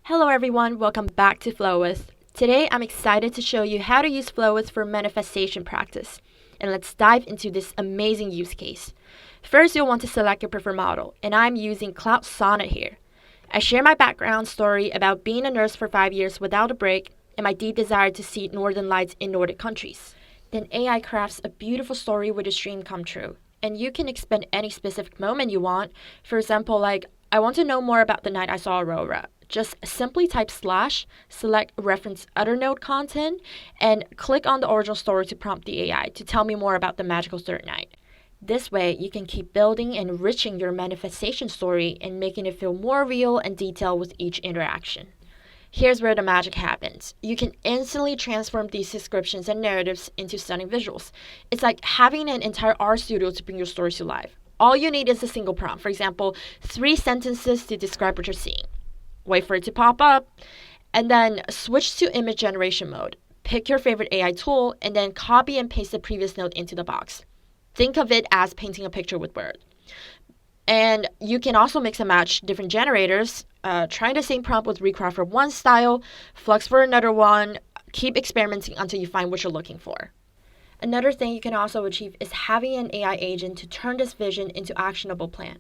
Hello everyone, welcome back to Flowith. Today I'm excited to show you how to use Flowith for manifestation practice. And let's dive into this amazing use case. First, you'll want to select your preferred model, and I'm using Cloud Sonnet here. I share my background story about being a nurse for 5 years without a break and my deep desire to see northern lights in Nordic countries. Then AI crafts a beautiful story with a dream come true. And you can expand any specific moment you want. For example, like, I want to know more about the night I saw Aurora. Just simply type / select reference other node content, and click on the original story to prompt the AI to tell me more about the magical third night. This way, you can keep building and enriching your manifestation story and making it feel more real and detailed with each interaction. Here's where the magic happens. You can instantly transform these descriptions and narratives into stunning visuals. It's like having an entire art studio to bring your story to life. All you need is a single prompt. For example, 3 sentences to describe what you're seeing. Wait for it to pop up, and then switch to image generation mode. Pick your favorite AI tool, and then copy and paste the previous note into the box. Think of it as painting a picture with Word. And you can also mix and match different generators, try the same prompt with Recraft for one style, Flux for another one. Keep experimenting until you find what you're looking for. Another thing you can also achieve is having an AI agent to turn this vision into actionable plan.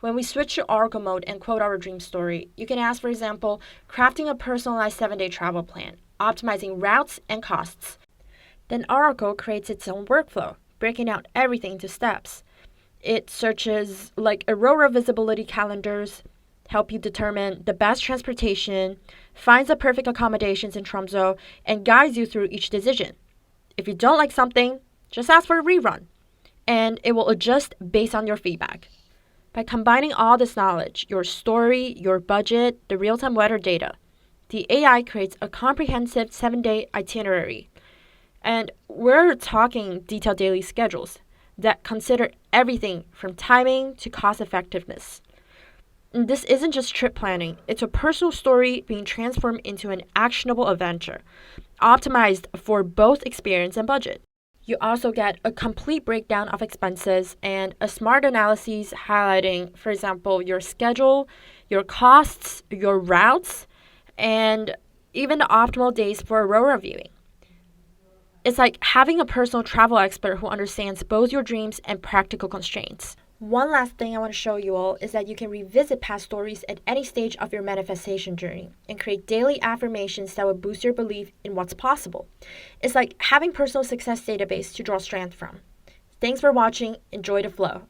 When we switch to Oracle mode and quote our dream story, you can ask, for example, crafting a personalized 7-day travel plan, optimizing routes and costs. Then Oracle creates its own workflow, breaking out everything into steps. It searches like Aurora visibility calendars, help you determine the best transportation, finds the perfect accommodations in Tromsø, and guides you through each decision. If you don't like something, just ask for a rerun, and it will adjust based on your feedback. By combining all this knowledge, your story, your budget, the real-time weather data, the AI creates a comprehensive 7-day itinerary. And we're talking detailed daily schedules that consider everything from timing to cost effectiveness. And this isn't just trip planning, it's a personal story being transformed into an actionable adventure, optimized for both experience and budget. You also get a complete breakdown of expenses and a smart analysis highlighting, for example, your schedule, your costs, your routes, and even the optimal days for Aurora viewing. It's like having a personal travel expert who understands both your dreams and practical constraints. One last thing I want to show you all is that you can revisit past stories at any stage of your manifestation journey and create daily affirmations that will boost your belief in what's possible. It's like having personal success database to draw strength from. Thanks for watching. Enjoy the flow.